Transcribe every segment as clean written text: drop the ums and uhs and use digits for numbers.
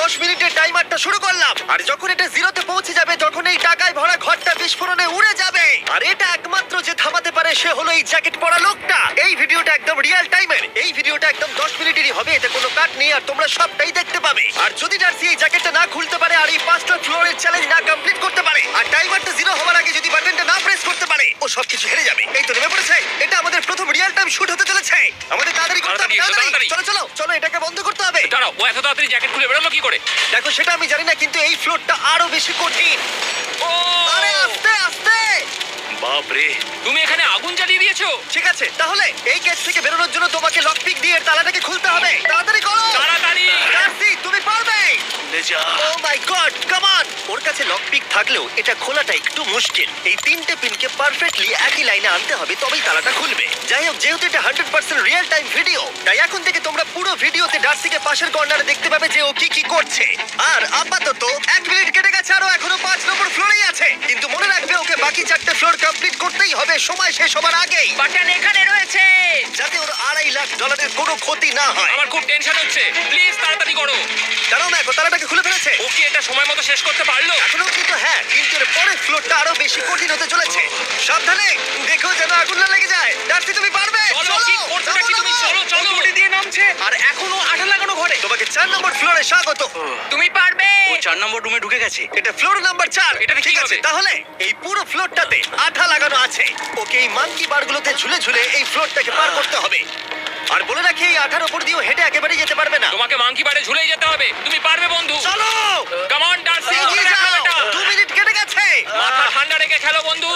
10 মিনিটের টাইমারটা শুরু করলাম, আর যখন এটা জিরোতে পৌঁছে যাবে তখন এই টাকায় ভরা ঘরটা বিস্ফোরণে উড়ে যাবে। আর এটা একমাত্র যে থামাতে পারে সে হলো এই জ্যাকেট পরা লোকটা। এই ভিডিওটা একদম রিয়েল টাইমের, এই ভিডিওটা একদম 10 মিনিটেরই হবে, এতে কোনো কাট নেই আর তোমরা সবটাই দেখতে পাবে। আর যদি ডার্সি এই জ্যাকেটটা না খুলতে পারে আর এই 5টা ফ্লোরের চ্যালেঞ্জ না কমপ্লিট করতে পারে আর টাইমারটা জিরো হওয়ার আগে যদি বাটনটা না প্রেস করতে পারে, ও সবকিছু হেরে যাবে। এই তো নেমে পড়েছে, এটা আমাদের প্রথম রিয়েল টাইম শুট হতে চলেছে। আমাদের তাড়াতাড়ি করতে হবে, তাড়াতাড়ি। চলো চলো চলো, এটাকে বন্ধ করতে হবে। দাঁড়াও, ও এত তাড়াতাড়ি জ্যাকেট খুলে বেরোলো কি করে? দেখো সেটা আমি জানি না, কিন্তু এই ফ্লোরটা আরো বেশি কঠিন। ও আরে আস্তে আস্তে। বাপ রে, তুমি এখানে আগুন জ্বালিয়ে দিয়েছো। ঠিক আছে, তাহলে এই গেট থেকে বেরোনোর জন্য তোমাকে লক পিক দিয়ে এর তালাটাকে খুলতে হবে। তাড়াতাড়ি করো, তাড়াতাড়ি। ডার্সি তুমি পারবে। ও মাই গড, কাম অন। ওর কাছে লক পিক থাকলেও এটা খোলাটা একটু মুশকিল। এই 3টে পিনকে পারফেক্টলি একই লাইনে আনতে হবে, তবেই তালাটা খুলবে। যাই হোক, যেহেতু এটা 100% রিয়েল টাইম ভিডিও, তাই এখন থেকে তোমরা পুরো ভিডিওতে ডার্সিকে পাশের কর্নারে দেখতে পাবে যে ও কি কি করছে। আর আপাতত 1 মিনিট কেটে গেছে, আরো এখনো 5 নম্বর ফ্লোরেই আছে। কিন্তু মনে রাখবে ওকে বাকি 4টে ফ্লোর কমপ্লিট করতেই হবে সময় শেষ হবার আগেই, বাটন এখানে রয়েছে। যাতে ওর $2.5 লাখ কোনো ক্ষতি না হয়। আমার খুব টেনশন হচ্ছে, প্লিজ তাড়াতাড়ি করো। কারণ দেখো তালাটাকে খুলে ফেলেছে। ও কি এটা সময় মতো শেষ করতে পারলো? এখনো কিন্তু হ্যাঁ, কিন্তু এর পরের ফ্লোরটা আরো বেশি কঠিন হতে চলেছে। সাবধানে, দেখো যেন আগুন না লেগে যায়। ডার্সি তুমি পারবে। চলো, কি করছো নাকি তুমি? চলো চলো। দড়ি দিয়ে নামছে আর এখনো আঠা লাগানো ঘরে। তোমাকে 4 নম্বর ফ্লোরে স্বাগত। তুমি পারবে। ও 4 নম্বর রুমে ঢুকে গেছে। এটা ফ্লোর নাম্বার 4। এটাতে কি ঠিক আছে, হবে? তাহলে এই পুরো ফ্লোরটাতে আঠা লাগানো আছে। ওকে এই মাঙ্কি বারগুলোতে ঝুলে ঝুলে এই ফ্লোরটাকে পার করতে হবে। আর বলে রাখি, এই আঠার উপর দিয়েও হেঁটে একেবারেই যেতে পারবে না। তোমাকে মাংকি বারে ঝুলেই যেতে হবে। তুমি পারবে বন্ধু। চলো, কাম অন ডার্সি, এগিয়ে যাও। 2 মিনিট কেটে গেছে। মাথা ঠান্ডা রেখে খেলো বন্ধু।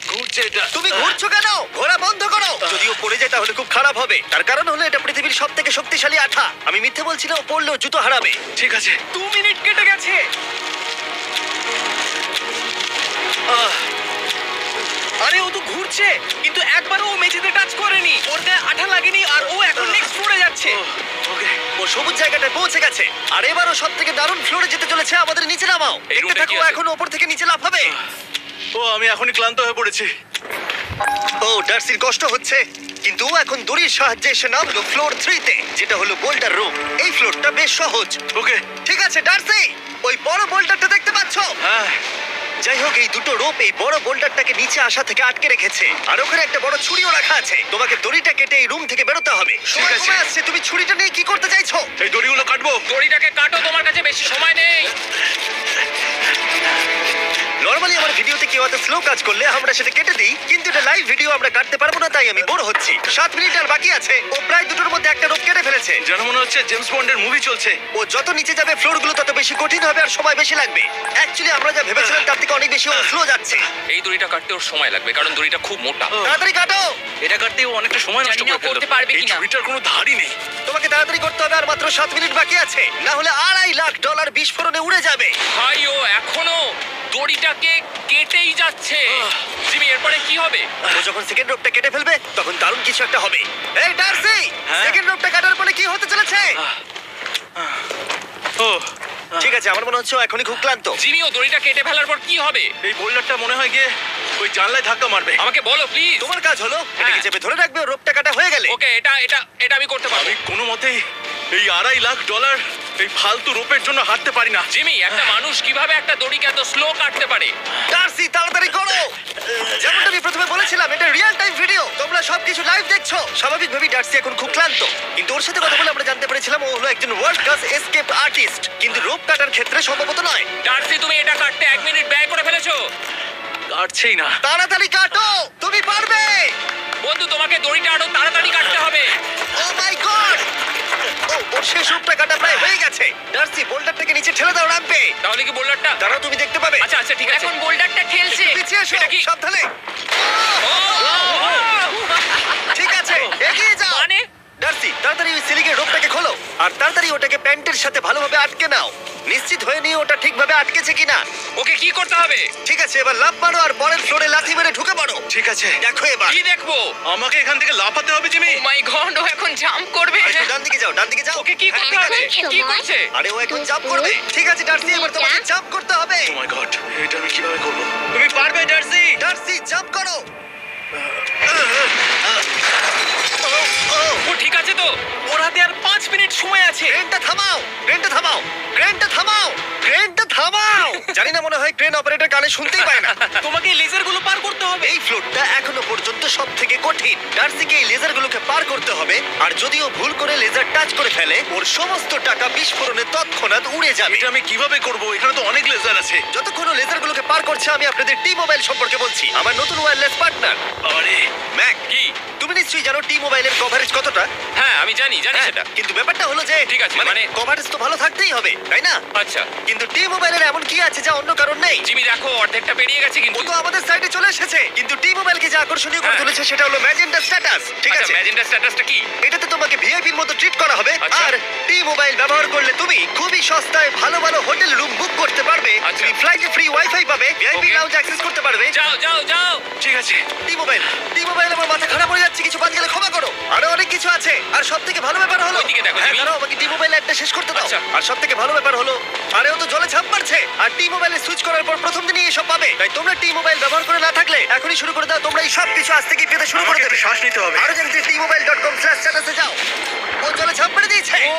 ঘুরছে এটা। তুমি ঘুরছো কেন? ঘোরা বন্ধ করো। যদিও পড়ে যায় তাহলে খুব খারাপ হবে। তার কারণ হলো এটা পৃথিবীর সবথেকে শক্তিশালী আঠা। আমি মিথ্যে বলছি না, ও পড়লেও জুতো হারাবে। ঠিক আছে। 2 মিনিট কেটে গেছে। আরে ও তো ঘুরছে, কিন্তু একবারও ও মেঝেতে টাচ করেনি। ওর গায়ে আঠা লাগেনি আর ও এখন নেক্সট ফ্লোরে যাচ্ছে। ওকে। ও সবুজ জায়গাটায় পৌঁছে গেছে। আর এবারও সব থেকে দারুণ ফ্লোরে যেতে চলেছে। আমাদের নিচে নামাও। এই দেখতে রুমটা থাকো, কি আছে? এখন ওপর থেকে নিচে লাফাবে। ও আমি এখনই ক্লান্ত হয়ে পড়েছি। ও ডার্সির কষ্ট হচ্ছে, কিন্তু ও এখন দড়ির সাহায্যে এসে নামলো ফ্লোর 3-তে, যেটা হলো বোল্ডার রুম। এই ফ্লোরটা বেশ সহজ। ওকে। ঠিক আছে ডার্সি, ওই বড় বোল্ডারটা দেখতে পাচ্ছ? হ্যাঁ। যাই হোক, এই দুটো রোপ এই বড় বোল্ডারটাকে নিচে আসা থেকে আটকে রেখেছে। আর ওখানে একটা বড় ছুরিও রাখা আছে। তোমাকে দড়িটা কেটে এই রুম থেকে বেরোতে হবে। সময় আছে। কমে আসছে, তুমি ছুরিটা নিয়ে কি করতে চাইছো? এই দড়িগুলো কাটবো। দড়িটাকে কাটো, তোমার কাছে বেশি সময় নেই। নরমালি আমার ভিডিওতে কেউ এত স্লো কাজ করলে আমরা সেটা কেটে দিই, কিন্তু এটা লাইভ ভিডিও আমরা কাটতে পারবো না, তাই আমি বোর হচ্ছি। 7 মিনিট আর বাকি আছে। ও প্রায় দুটোর মধ্যে একটা রোপ কেটে ফেলেছে। যেন মনে হচ্ছে জেমস বন্ডের মুভি চলছে। ও যত নিচে যাবে ফ্লোরগুলো তত বেশি কঠিন হবে আর সময় বেশি লাগবে। অ্যাকচুয়ালি আমরা যা ভেবেছিলাম তার থেকে অনেক বেশি স্লো যাচ্ছে। এই দড়িটা কাটতে ওর সময় লাগবে, কারণ দড়িটা খুব মোটা। তাড়াতাড়ি কাটো। এটা কাটতেও অনেকটা সময় নষ্ট জানি না করে ফেললো। করতে পারবে এই কিনা। ছুরিটার কোনো ধারই নেই। তোমাকে তাড়াতাড়ি করতে হবে, আর মাত্র 7 মিনিট বাকি আছে, না হলে $2.5 লাখ বিস্ফোরণে উড়ে যাবে। ভাই ও এখনো দড়িটাকে কেটেই যাচ্ছে। জিমি, এরপরে কি হবে? ও যখন সেকেন্ড রোপটা কেটে ফেলবে তখন দারুণ কিছু একটা হবে। এই ডার্সি, হ্যাঁ? সেকেন্ড রোপটা কাটার পরে কি হতে চলেছে? ও ঠিক আছে, আমার মনে হচ্ছে ও এখনই খুব ক্লান্ত। জিমি, ও দড়িটা কেটে ফেলার পর কি হবে? এই বোল্ডারটা মনে হয় গিয়ে ওই জানলায় ধাক্কা মারবে। আমাকে বলো প্লিজ। তোমার কাজ হলো এটাকে চেপে ধরে রাখবে, ও রোপটা কাটা হয়ে গেলে। ওকে, এটা এটা এটা আমি করতে পারবো। আমি কোনো মতেই এই $2.5 লাখ এই ফালতু রোপের জন্য হাঁটতে পারি না। জিমি, একটা মানুষ কিভাবে একটা দড়িকে এত স্লো কাটতে পারে? ডার্সি তাড়াতাড়ি করো। যেমনটা আমি প্রথমে বলেছিলাম, এটা রিয়েল টাইম ভিডিও, তোমরা সবকিছু লাইভ দেখছো। স্বাভাবিকভাবেই ডার্সি এখন খুব ক্লান্ত, কিন্তু ওর সাথে কথা বলে আমরা জানতে পেরেছিলাম ও হলো একজন ওয়ার্ল্ড ক্লাস এসকেপ আর্টিস্ট, কিন্তু রোপ কাটার ক্ষেত্রে সম্ভবত নয়। ডার্সি, তুমি এটা কাটতে 1 মিনিট ব্যয় করে ফেলেছো। কাটছেই না। তাড়াতাড়ি কাটো, তুমি পারবে। বন্ধু, তোমাকে দড়িটা আরো তাড়াতাড়ি কাটতে হবে। ও মাই গড, ওর শেষ রূপটা কাটা প্রায় হয়ে গেছে। ডার্সি, বোল্ডারটাকে নিচে ঠেলে দাও রাম্পে। তাহলে কি বোল্ডারটা? দাঁড়াও, তুমি দেখতে পাবে। আচ্ছা আচ্ছা, ঠিক আছে। এখন বোল্ডারটা ঠেলছে। পিছিয়ে এসো, এটা কি? সাবধানে। ও, ঠিক আছে, এগিয়ে যাও। মানে ডার্সি, তাড়াতাড়ি ওই সিলিংয়ের রোপটাকে খোলো আর তাড়াতাড়ি ওটাকে প্যান্টের সাথে ভালোভাবে আটকে নাও। নিশ্চিত হয়ে নিয়ে ওটা ঠিকভাবে আটকেছে কিনা। ওকে কি করতে হবে? ঠিক আছে, এবার লাফ মারো আর পরের ফ্লোরে লাথি মেরে ঢুকে পড়ো। ঠিক আছে। দেখো এবার। কি দেখবো? আমাকে এখান থেকে লাফাতে হবে জিমি। ও মাই গড, ও এখন জাম্প করবে। আর একটু ডান দিকে যাও, ডান দিকে যাও। ওকে কি করতে হ্যাঁ, হবে? ঠিক আছে। কি করছে? আরে ও এখন জাম্প করবে। ঠিক আছে ডার্সি, এবার তোমাকে জাম্প করতে হবে। ও মাই গড, এটা আমি কিভাবে করব? তুমি পারবে ডার্সি। ডার্সি, জাম্প করো। ও ঠিক আছে তো? ওর হাতে আর 5 মিনিট সময় আছে। ট্রেনটা থামাও, ট্রেনটা থামাও। ক্রেনটা থামাও, ক্রেনটা থামাও। জানি না, মনে হয় ক্রেন অপারেটর কানে শুনতেই পায় না। তোমাকে এই লেজারগুলো পার করতে হবে। এই ফ্লোরটা এখনো পর্যন্ত সব থেকে কঠিন। ডার্সিকে এই লেজারগুলোকে পার করতে হবে, আর যদিও ভুল করে লেজার টাচ করে ফেলে, ওর সমস্ত টাকা বিস্ফোরণে তৎক্ষণাৎ উড়ে যাবে। এটা আমি কিভাবে করব? এখানে তো অনেক লেজার আছে। যতক্ষণ ও লেজারগুলোকে পার করছে, আমি আপনাদের টি মোবাইল সম্পর্কে বলছি, আমার নতুন ওয়্যারলেস পার্টনার। আরে ম্যাক, কি? তুমি নিশ্চয়ই জানো টি মোবাইলের কভারেজ কতটা? হ্যাঁ আমি জানি সেটা। কিন্তু ব্যাপারটা হলো যে ঠিক আছে, মানে- কভারেজ তো ভালো থাকতেই হবে, তাই না? আচ্ছা কিন্তু টি মোবাইলের এমন কি আছে যা অন্য কারণ নেই? জিমি দেখো অর্ধেকটা পেরিয়ে গেছে ও কিন্তু। তো আমাদের সাইডে চলে এসেছে, কিন্তু টি মোবাইলকে যে আকর্ষণীয় করে হ্যাঁ। তুলেছে সেটা হলো ম্যাজেন্টা স্ট্যাটাস। ঠিক আচ্ছা আছে, ম্যাজেন্টা স্ট্যাটাসটা কি? এটাতে তোমাকে ভিআইপির মতো ট্রিট করা হবে। আচ্ছা। আর টি মোবাইল ব্যবহার করলে তুমি খুবই সস্তায় ভালো ভালো হোটেল রুম বুক করতে পারবে। আচ্ছা। তুমি ফ্লাইটে ফ্রি ওয়াইফাই পাবে, ভিআইপি Okay. লাউঞ্জ অ্যাক্সেস করতে পারবে। যাও যাও যাও। ঠিক আছে। টি মোবাইল আমার মাথা খারাপ হয়ে যাচ্ছে, কিছু বাদ গেলে ক্ষমা করো। আরো অনেক কিছু আছে, আর সব থেকে ভালো ব্যাপার হলো, ওইদিকে দেখো, হ্যাঁ জিমি। দাঁড়াও, আমাকে টি মোবাইল একটা শেষ করতে দাও। আচ্ছা। আর সব থেকে ভালো ব্যাপার হলো, আরে ও তো জলে ঝাঁপ মারছে, আর টি মোবাইলে সুইচ করার পর প্রথম দিনই এসব পাবে। তাই তোমরা টি মোবাইল ব্যবহার করে না থাকলে এখনই শুরু করে দাও। তোমরা এই সব কিছু আজ থেকে পেতে শুরু করে আমাকে দেবে। একটু শ্বাস নিতে হবে। আরো জানতে tmobile.com/status-এ যাও। ও জলে ঝাঁপ মেরে দিয়েছে। ও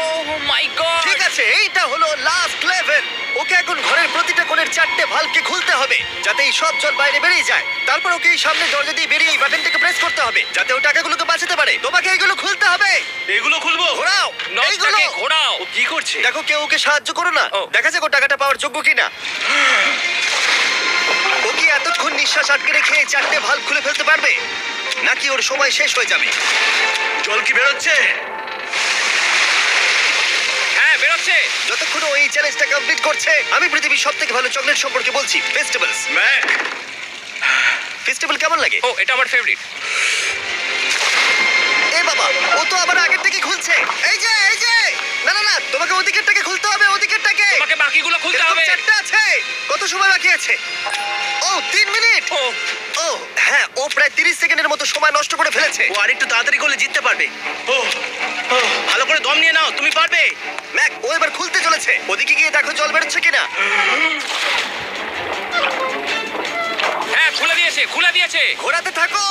মাই গড। ঠিক আছে, এইটা হলো লাস্ট লেভেল। ওকে এখন ঘরের প্রতিটা কোণের 4টে ভালভকে খুলতে হবে, যাতে এই সব জল বাইরে বেরিয়ে যায়। তারপর ওকে এই সামনে দরজা দিয়ে বেরিয়ে এই বাটনটাকে প্রেস করতে হবে, যাতে ও টাকাগুলোকে বাঁচাতে পারে। তোমাকে এইগুলো খুলতে হবে। এগুলো খুলবো? ঘোরাও এইগুলো। নটটাকে ঘোরাও। ও কি করছে? দেখো, কেউ ওকে সাহায্য করো না। ও। দেখা যাক ও টাকাটা পাওয়ার যোগ্য কিনা। ও কি এতক্ষণ নিঃশ্বাস আটকে রেখে এই 4টে ভালভ খুলে ফেলতে পারবে, নাকি ওর সময় শেষ হয়ে যাবে? জল কি বেরোচ্ছে? হ্যাঁ বেরোচ্ছে। যতক্ষণ ও এই চ্যালেঞ্জটা কমপ্লিট করছে, আমি পৃথিবীর সবথেকে ভালো চকলেট সম্পর্কে বলছি, ফেস্টিভ্যালস। ম্যাক, ফেস্টিভ্যাল কেমন লাগে? ও এটা আমার ফেভারিট। এ বাবা, ও তো আবার আগের থেকে খুলছে। এই যে না না না, তোমাকে ওদিকেরটাকে খুলতে হবে, ওদিকেরটাকে। তোমাকে বাকিগুলো খুলতে এরকম হবে। 4টে আছে। কত সময় বাকি আছে? ও 3 মিনিট। ও ও হ্যাঁ, ও প্রায় 30 সেকেন্ডের মতো সময় নষ্ট করে ফেলেছে। ও আরেকটু তাড়াতাড়ি করলে জিততে পারবে। ও ও, ভালো করে দম নিয়ে নাও, তুমি পারবে। ম্যাক, ও এবার খুলতে চলেছে। ওদিকে গিয়ে দেখো জল বেরোচ্ছে কিনা। হ্যাঁ খুলে দিয়েছে। ঘোরাতে থাকো।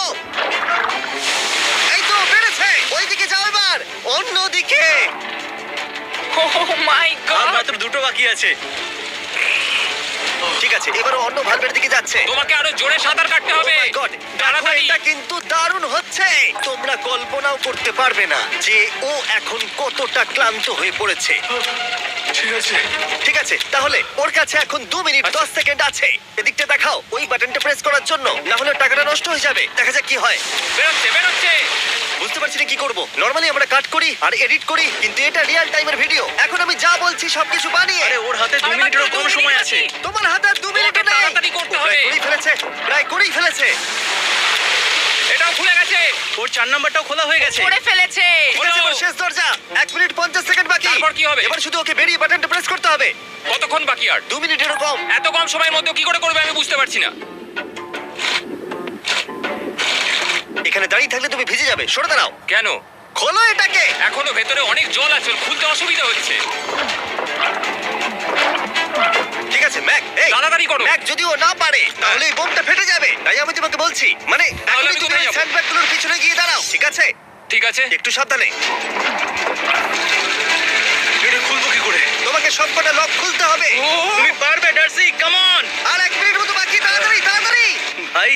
এই তো বেড়েছে। ওইদিকে যাও এবার, অন্যদিকে। ও মাই আর গড। মাত্র দুটো বাকি আছে। ঠিক আছে, এবার ও অন্য ভালভের দিকে যাচ্ছে। তোমাকে আরো জোরে সাঁতার কাটতে হবে। Oh my God! দেখো, তাড়াতাড়ি। এটা কিন্তু দারুণ হচ্ছে। তোমরা কল্পনাও করতে পারবে না যে ও এখন কতটা ক্লান্ত হয়ে পড়েছে। ঠিক আছে। ঠিক আছে, তাহলে ওর কাছে এখন 2 মিনিট 10 সেকেন্ড আছে। এদিকটা দেখাও, ওই বাটনটা প্রেস করার জন্য, না হলে টাকাটা নষ্ট হয়ে যাবে। দেখা যাক কি হয়। বেরোচ্ছে। বুঝতে পারছি না কি করব। নরমালি আমরা কাট করি আর এডিট করি, কিন্তু এটা রিয়েল টাইমের ভিডিও। এখন আমি যা বলছি সবকিছু বানিয়ে। আরে ওর হাতে 2 মিনিটেরও কম সময় আছে। তোমার হাতে আর 2 মিনিট ওকে নেই। তাড়াতাড়ি করতে হবে। প্রায় করেই ফেলেছে। এটাও খুলে গেছে। ওর 4 নাম্বারটাও খোলা হয়ে গেছে। করে ফেলেছে। ঠিক আছে, এবার শেষ দরজা। 1 মিনিট 50 সেকেন্ড বাকি। তারপর কি হবে? এবার শুধু ওকে বেরিয়ে বাটনটা প্রেস করতে হবে। কতক্ষণ বাকি আর? 2 মিনিটেরও কম। এত কম সময়ের মধ্যে কি করে করবে আমি বুঝতে পারছি না। এখানে দাঁড়িয়ে থাকলে তুমি ভিজে যাবে, সরে দাঁড়াও। কেন? খোলো এটাকে। এখনো ভেতরে অনেক জল আছে, ওর খুলতে অসুবিধা হচ্ছে। ঠিক আছে ম্যাক, এই তাড়াতাড়ি করো। ম্যাক, যদি ও না পারে তাহলে এই বোমটা ফেটে যাবে। তাই আমি তোমাকে বলছি, মানে তাহলে এখনই আমি তুমি কোথায় ওই যাবো? স্যান্ডব্যাগগুলোর পিছনে গিয়ে দাঁড়াও, ঠিক আছে? ঠিক আছে। একটু সাবধানে। এটা খুলবো কি করে? তোমাকে সবকটা লক খুলতে হবে। তুমি পারবে ডার্সি, কাম অন। আর 1 মিনিট মতো বাকি, তাড়াতাড়ি তাড়াতাড়ি। ভাই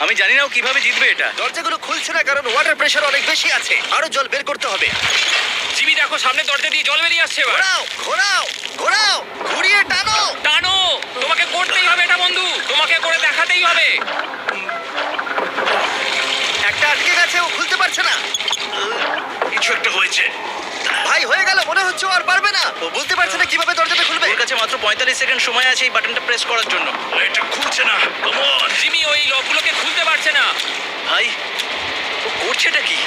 আমি জানি না ও কিভাবে জিতবে এটা। দরজাগুলো খুলছে না কারণ ওয়াটার প্রেশার অনেক বেশি আছে। আরো জল বের করতে হবে। জিমি দেখো সামনে দরজা দিয়ে জল বেরিয়ে আসছে এবার। ঘোরাও, ঘুরিয়ে টানো। টানো। তোমাকে করতেই হবে এটা বন্ধু, তোমাকে করে দেখাতেই হবে। একটা আটকে গেছে, ও খুলতে পারছে না। কিছু একটা হয়েছে। ভাই, হয়ে গেল, মনে হচ্ছে ও আর পারবে না। ও বুঝতে পারছে না কিভাবে দরজাটা খুলবে। ওর কাছে মাত্র 45 সেকেন্ড সময় আছে এই বাটনটা প্রেস করার জন্য। এটা খুলছে না। Come on. জিমি ওই লকগুলোকে খুলতে পারছে না। ভাই ও করছেটা কি?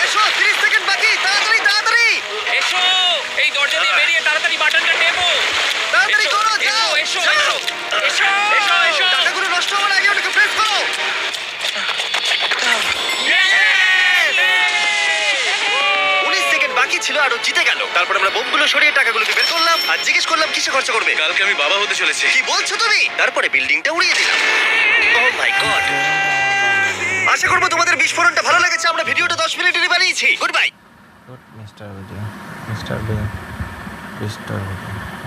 এসো, 30 সেকেন্ড বাকি, তাড়াতাড়ি তাড়াতাড়ি। এসো এই দরজা দিয়ে বেরিয়ে তাড়াতাড়ি বাটনটা টেপো। তাড়াতাড়ি এসো, করো, এসো, যাও, এসো, যাও। এসো, এসো, এসো। টাকাগুলো নষ্ট হওয়ার আগে ওটাকে প্রেস করো। 19 সেকেন্ড বাকি ছিল আর ও জিতে গেল। তারপর আমরা বোমগুলো সরিয়ে টাকাগুলোকে বের করলাম আর জিজ্ঞেস করলাম কিসে খরচা করবে। কালকে আমি বাবা হতে চলেছি। কি বলছো তুমি? তারপরে বিল্ডিংটা উড়িয়ে দিলাম। ও মাই গড। আশা করবো তোমাদের বিস্ফোরণটা ভালো লেগেছে। আমরা ভিডিওটা 10 মিনিটেরই বানিয়েছি। Good bye. Star video star video star video